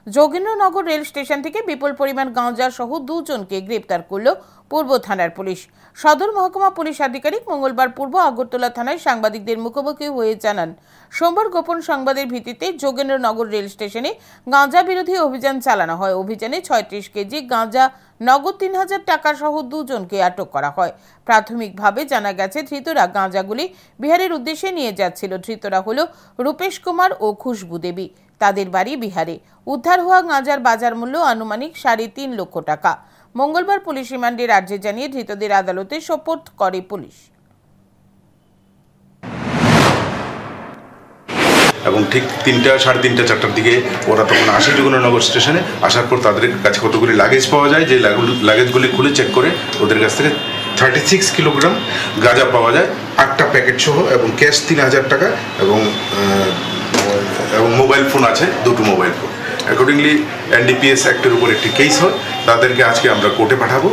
Jogendranagar rail station থেকে বিপুল পরিমাণ গাঁজা সহ দুজনকে গ্রেপ্তার করল পূর্ব থানার পুলিশ। সদর মহকুমা পুলিশ আধিকারিক মঙ্গলবার পূর্ব আগরতলা থানায় সাংবাদিকদের মুখোমুখি হয়ে জানান, সোমবার গোপন সংবাদের ভিত্তিতে যোগেন্দ্রনগর রেল স্টেশনে গাঁজা বিরোধী অভিযান চালানো হয়। অভিযানে 36 কেজি গাঁজা, নগদ 3000 টাকা সহ দুজনকে আটক করা হয়। প্রাথমিকভাবে জানা গেছে, ধৃতরা গাঁজাগুলি বিহারের উদ্দেশ্যে নিয়ে যাচ্ছিল। ধৃতরা হলো রূপেশ কুমার ও খুশবু দেবী। তাদের বাড়ি বিহারে। উদ্ধার হওয়া গাঁজার বাজার মূল্য আনুমানিক 3.5 লক্ষ টাকা। মঙ্গলবার পুলিশ রিমান্ডে রাজ্যে জানিয়ে ধৃতদের আদালতে সোপর্দ করে পুলিশ। এবং ঠিক 3টা, 3:30, 4টার দিকে ওরা তখন আসে যোগেন্দ্রনগর স্টেশনে। আসার পর তাদের কাছে কতগুলি লাগেজ পাওয়া যায়, যে লাগেজগুলি খুলে চেক করে ওদের কাছ থেকে 36 কিলোগ্রাম গাঁজা পাওয়া যায়, 8টা প্যাকেট সহ, এবং ক্যাশ 3000 টাকা, এবং মোবাইল ফোন আছে, 2টো মোবাইল ফোন। অ্যাকর্ডিংলি NDPS অ্যাক্টের উপর একটি কেস হয়। তাদেরকে আজকে আমরা কোর্টে পাঠাবো